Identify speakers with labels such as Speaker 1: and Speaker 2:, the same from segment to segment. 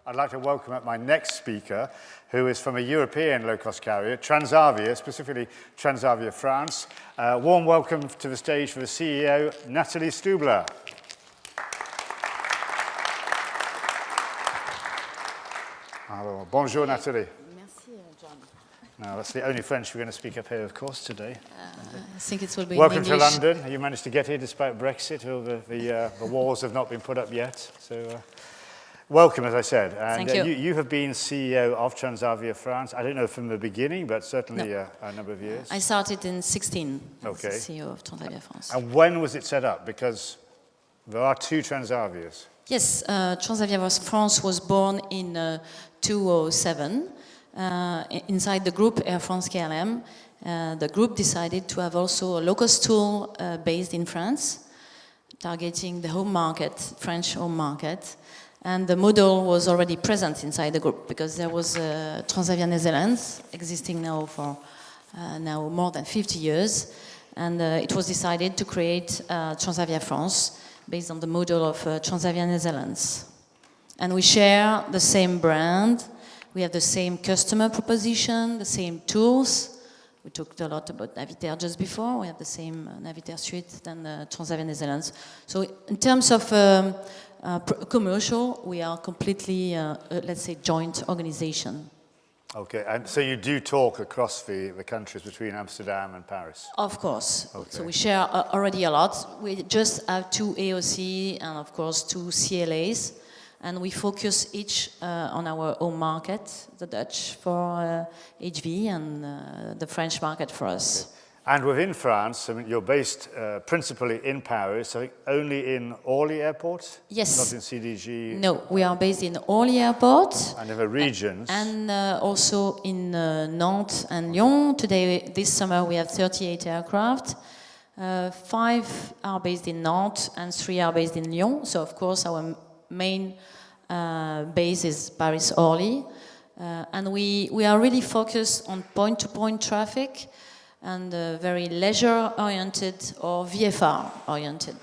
Speaker 1: I'd like to welcome up my next speaker, who is from a European low-cost carrier, Transavia, specifically Transavia France. Warm welcome to the stage for the CEO, Nathalie Stubler. Alors, bonjour, Nathalie.
Speaker 2: Merci, John.
Speaker 1: Now, that's the only French we're going to speak up here, of course, today.
Speaker 2: I think it will be
Speaker 1: Welcome
Speaker 2: in
Speaker 1: to
Speaker 2: English.
Speaker 1: London. You managed to get here despite Brexit. The walls have not been put up yet. So, welcome, as I said. And
Speaker 2: Thank you.
Speaker 1: You have been CEO of Transavia France. I don't know from the beginning, but certainly a number of years.
Speaker 2: I started in 2016
Speaker 1: Okay.
Speaker 2: as CEO of Transavia France.
Speaker 1: And when was it set up? Because there are two Transavias.
Speaker 2: Yes, Transavia France was born in 2007 inside the group Air France KLM. The group decided to have also a low-cost tool based in France, targeting the home market, French home market. And the model was already present inside the group because there was Transavia Netherlands existing now for now more than 50 years. And it was decided to create Transavia France based on the model of Transavia Netherlands. And we share the same brand, we have the same customer proposition, the same tools. We talked a lot about Navitaire just before, we have the same Navitaire suite than Transavia Netherlands. So in terms of commercial, we are completely, let's say, joint organization.
Speaker 1: Okay, and so you do talk across the countries between Amsterdam and Paris?
Speaker 2: Of course.
Speaker 1: Okay.
Speaker 2: So we share already a lot. We just have 2 AOC and, of course, 2 CLAs. And we focus each on our own market, the Dutch for HV and the French market for us.
Speaker 1: Okay. And within France, I mean, you're based principally in Paris, so only in Orly Airport?
Speaker 2: Yes.
Speaker 1: Not in CDG?
Speaker 2: No, we are based in Orly Airport.
Speaker 1: And in the regions?
Speaker 2: And also in Nantes and Lyon. Today, this summer, we have 38 aircraft. 5 are based in Nantes and 3 are based in Lyon. So, of course, our main base is Paris-Orly. And we are really focused on point-to-point traffic and very leisure-oriented or VFR-oriented.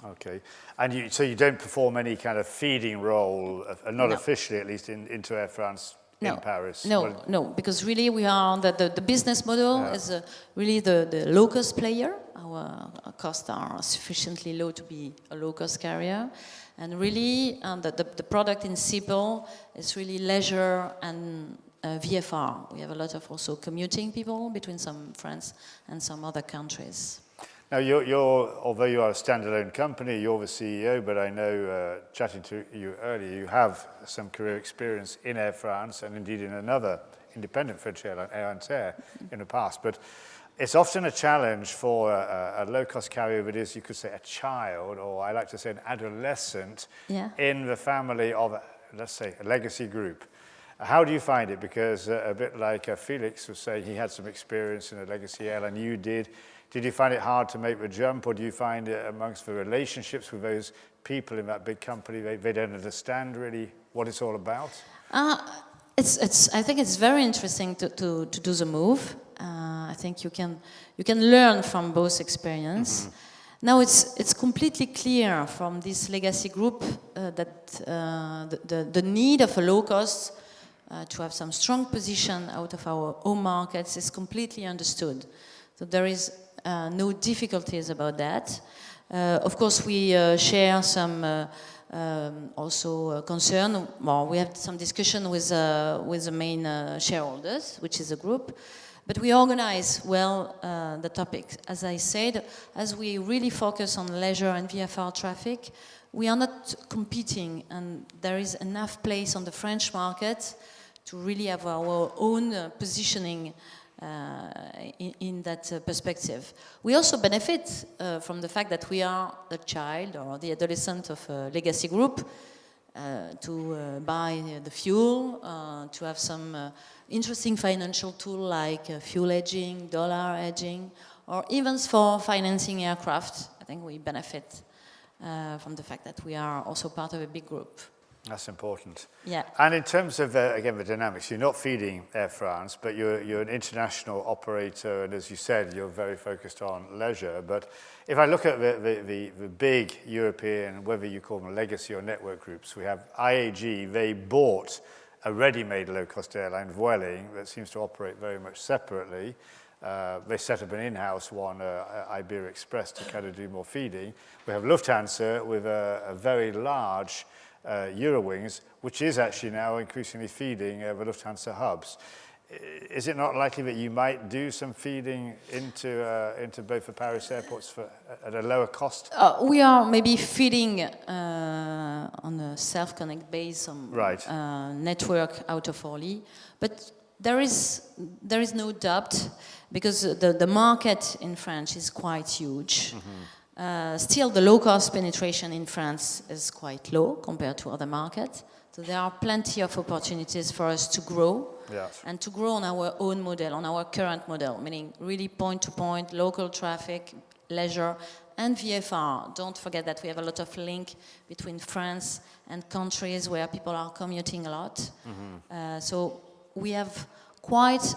Speaker 1: Okay. And so you don't perform any kind of feeding role, not
Speaker 2: No.
Speaker 1: officially at least, into Air France in Paris?
Speaker 2: No, because really we are, the business model is really the low-cost player. Our costs are sufficiently low to be a low-cost carrier. And really, the product in Schiphol is really leisure and VFR. We have a lot of also commuting people between some France and some other countries.
Speaker 1: Now, although you are a standalone company, you're the CEO, but I know, chatting to you earlier, you have some career experience in Air France and indeed in another independent French airline, Air Inter, in the past. But it's often a challenge for a low-cost carrier that is, you could say, a child, or I like to say an adolescent, in the family of, let's say, a legacy group. How do you find it? Because a bit like Felix was saying, he had some experience in a legacy airline, you did. Did you find it hard to make the jump, or do you find it amongst the relationships with those people in that big company, they don't understand really what it's all about?
Speaker 2: I think it's very interesting to do the move. I think you can learn from both experience. Mm-hmm. Now it's completely clear from this legacy group that the need of a low cost to have some strong position out of our home markets is completely understood. So there is no difficulties about that. Of course, we share some also concern. Well, we have some discussion with the main shareholders, which is a group. But we organize well the topic. As I said, as we really focus on leisure and VFR traffic, we are not competing, and there is enough place on the French market to really have our own positioning in that perspective. We also benefit from the fact that we are the child or the adolescent of a legacy group, to buy the fuel, to have some interesting financial tool like fuel hedging, dollar hedging, or even for financing aircraft. I think we benefit from the fact that we are also part of a big group.
Speaker 1: That's important.
Speaker 2: Yeah.
Speaker 1: And in terms of, again, the dynamics, you're not feeding Air France, but you're an international operator, and as you said, you're very focused on leisure. But if I look at the big European, whether you call them legacy or network groups, we have IAG, they bought a ready-made low-cost airline, Vueling, that seems to operate very much separately. They set up an in-house one, Iberia Express, to kind of do more feeding. We have Lufthansa with a very large Eurowings, which is actually now increasingly feeding the Lufthansa hubs. Is it not likely that you might do some feeding into both the Paris airports at a lower cost?
Speaker 2: We are maybe feeding on a self-connect base, some network out of Orly, but there is no doubt, because the market in France is quite huge. Still, the low-cost penetration in France is quite low compared to other markets. So there are plenty of opportunities for us to grow, and to grow on our own model, on our current model, meaning really point-to-point, local traffic, leisure, and VFR. Don't forget that we have a lot of link between France and countries where people are commuting a lot. So we have quite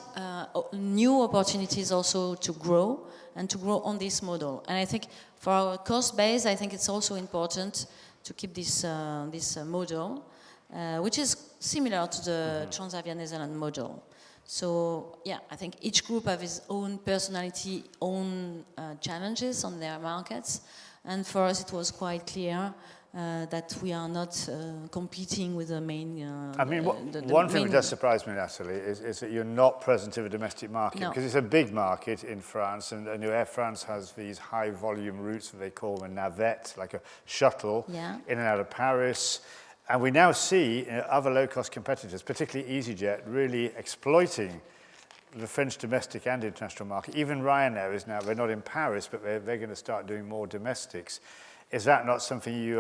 Speaker 2: new opportunities also to grow, and to grow on this model. And I think for our cost base, I think it's also important to keep this model, which is similar to the Transavia Netherlands model. So yeah, I think each group has its own personality, own challenges on their markets. And for us, it was quite clear that we are not competing with the main...
Speaker 1: I mean, one thing that does surprise me, Nathalie, is that you're not present in the domestic market.
Speaker 2: No.
Speaker 1: Because it's a big market in France, and Air France has these high-volume routes that they call a navette, like a shuttle, in and out of Paris. And we now see other low-cost competitors, particularly EasyJet, really exploiting the French domestic and international market. Even Ryanair is now, they're not in Paris, but they're going to start doing more domestics. Is that not something you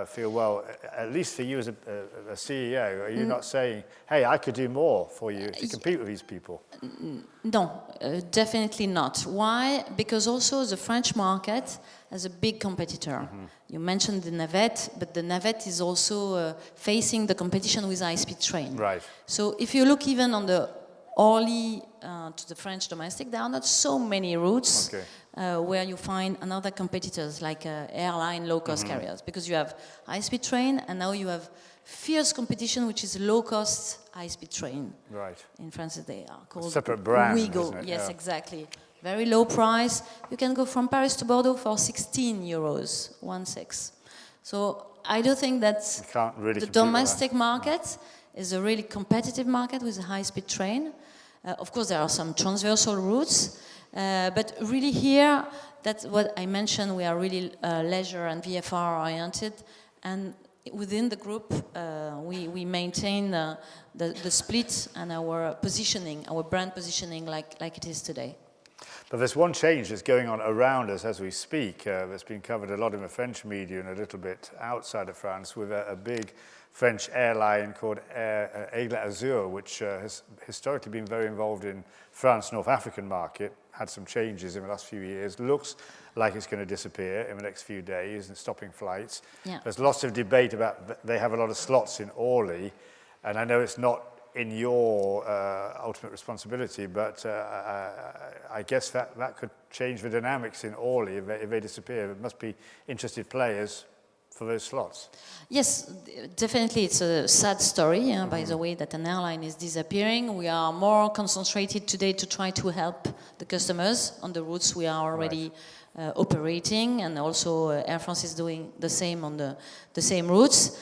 Speaker 1: feel, well, at least for you as a CEO, are you not saying, hey, I could do more for you to compete with these people?
Speaker 2: No, definitely not. Why? Because also the French market has a big competitor. You mentioned the navette, but the navette is also facing the competition with high-speed train.
Speaker 1: Right.
Speaker 2: So if you look even on the Orly to the French domestic, there are not so many routes where you find another competitors like airline low-cost carriers, because you have high-speed train, and now you have fierce competition, which is low-cost high-speed train.
Speaker 1: Right.
Speaker 2: In France, they are called
Speaker 1: a separate brand,
Speaker 2: Ouigo.
Speaker 1: isn't it?
Speaker 2: Yes, exactly. Very low price. You can go from Paris to Bordeaux for 16 euros, 1/6. So I do think that
Speaker 1: really
Speaker 2: the domestic market is a really competitive market with a high-speed train. Of course, there are some transversal routes, but really here, that's what I mentioned, we are really leisure and VFR oriented, and within the group, we maintain the split and our positioning, our brand positioning like it is today.
Speaker 1: But there's one change that's going on around us as we speak, that's been covered a lot in the French media and a little bit outside of France, with a big French airline called Azul, which has historically been very involved in France, North African market, had some changes in the last few years, looks like it's going to disappear in the next few days and stopping flights. There's lots of debate about, they have a lot of slots in Orly, and I know it's not in your ultimate responsibility, but I guess that could change the dynamics in Orly if they disappear. There must be interested players for those slots.
Speaker 2: Yes, definitely. It's a sad story, by the way, that an airline is disappearing. We are more concentrated today to try to help the customers on the routes we are already operating, and also Air France is doing the same on the same routes.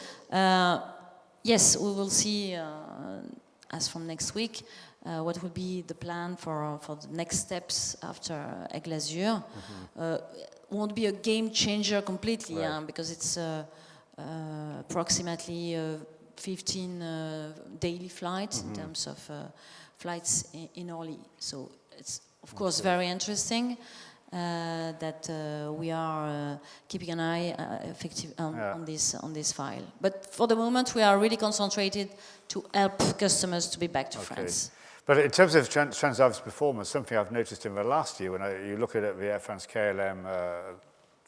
Speaker 2: Yes, we will see, as from next week, what will be the plan for the next steps after Aigle Azur. Won't be a game changer completely, because it's approximately 15 daily flights in terms of flights in Orly. So it's, of course, very interesting that we are keeping an eye on this file. But for the moment, we are really concentrated to help customers to be back to France.
Speaker 1: But in terms of Transavia's performance, something I've noticed in the last year, when you look at the Air France KLM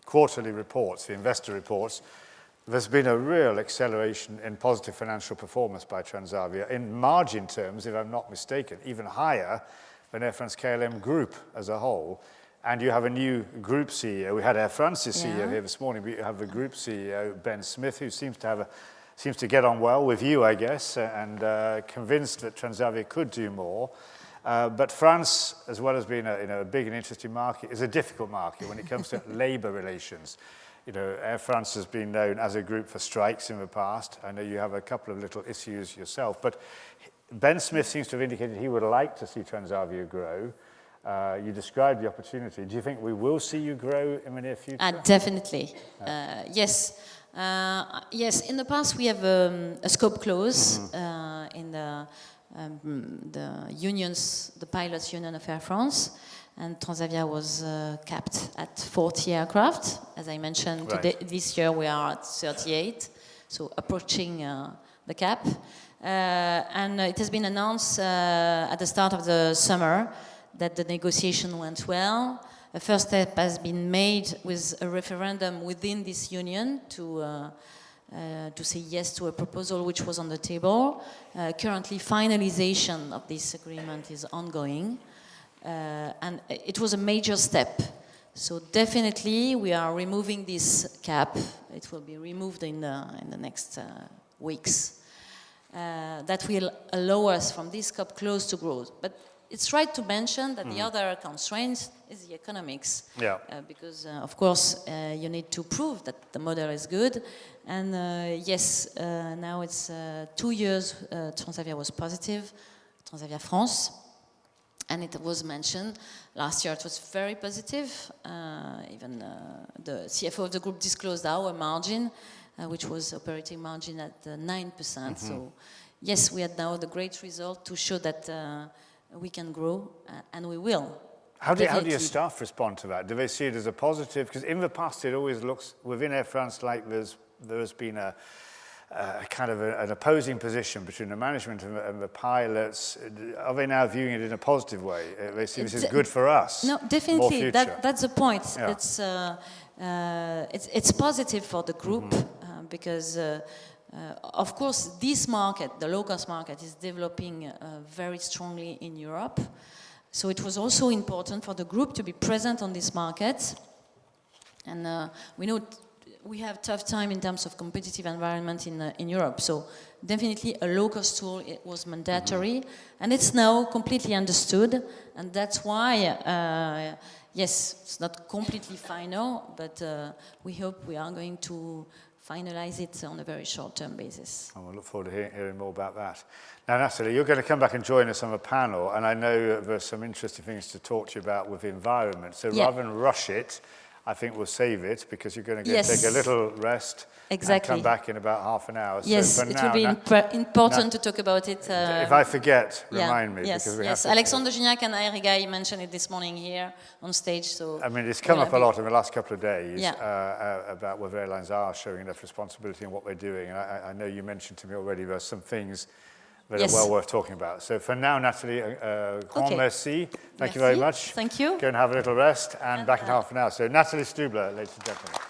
Speaker 1: quarterly reports, the investor reports, there's been a real acceleration in positive financial performance by Transavia. In margin terms, if I'm not mistaken, even higher than Air France-KLM Group as a whole. And you have a new group CEO. We had Air France's CEO here this morning, but you have the group CEO, Ben Smith, who seems to get on well with you, I guess, and convinced that Transavia could do more. But France, as well as being a big and interesting market, is a difficult market when it comes to labour relations. You know, Air France has been known as a group for strikes in the past. I know you have a couple of little issues yourself, but Ben Smith seems to have indicated he would like to see Transavia grow. You described the opportunity. Do you think we will see you grow in the near future?
Speaker 2: Definitely. Yes. Yes, in the past we have a scope clause in the unions, the pilots union of Air France, and Transavia was capped at 40 aircraft. As I mentioned, today, this year we are at 38, so approaching the cap. And it has been announced at the start of the summer that the negotiation went well. A first step has been made with a referendum within this union to say yes to a proposal which was on the table. Currently, finalization of this agreement is ongoing, and it was a major step. So definitely, we are removing this cap. It will be removed in the next weeks. That will allow us from this cap close to growth. But it's right to mention that the other constraint is the economics.
Speaker 1: Yeah.
Speaker 2: Because, of course, you need to prove that the model is good. And yes, now it's 2 years Transavia was positive, Transavia France. And it was mentioned, last year it was very positive. Even the CFO of the group disclosed our margin, which was operating margin at 9%. So yes, we had now the great result to show that we can grow, and we will.
Speaker 1: How do your staff respond to that? Do they see it as a positive? Because in the past it always looks within Air France like there's been a kind of an opposing position between the management and the pilots. Are they now viewing it in a positive way? They see this is good for us.
Speaker 2: No, definitely. That's the point.
Speaker 1: Yeah.
Speaker 2: It's positive for the group because, of course, this market, the low-cost market, is developing very strongly in Europe. So it was also important for the group to be present on this market. And we know we have tough time in terms of competitive environment in Europe. So definitely a low-cost tool, it was mandatory. And it's now completely understood. And that's why, yes, it's not completely final, but we hope we are going to finalize it on a very short-term basis.
Speaker 1: I will look forward to hearing more about that. Now, Nathalie, you're going to come back and join us on the panel, and I know there's some interesting things to talk to you about with the environment. So rather than rush it, I think we'll save it because you're going to go take a little rest and come back in about half an hour.
Speaker 2: Yes,
Speaker 1: so for
Speaker 2: it
Speaker 1: now,
Speaker 2: will be important to talk about it.
Speaker 1: If I forget, remind me.
Speaker 2: Yes,
Speaker 1: because we
Speaker 2: yes.
Speaker 1: have
Speaker 2: Alexandre Gignac and Erigai mentioned it this morning here on stage. So
Speaker 1: I mean, it's come up a lot in the last couple of days about whether airlines are showing enough responsibility in what they're doing. And I know you mentioned to me already there are some things that are well worth talking about. So for now, Nathalie, grand merci. Thank you very much.
Speaker 2: Thank you.
Speaker 1: Go and have a little rest and back in half an hour. So Nathalie Stubler, ladies and gentlemen.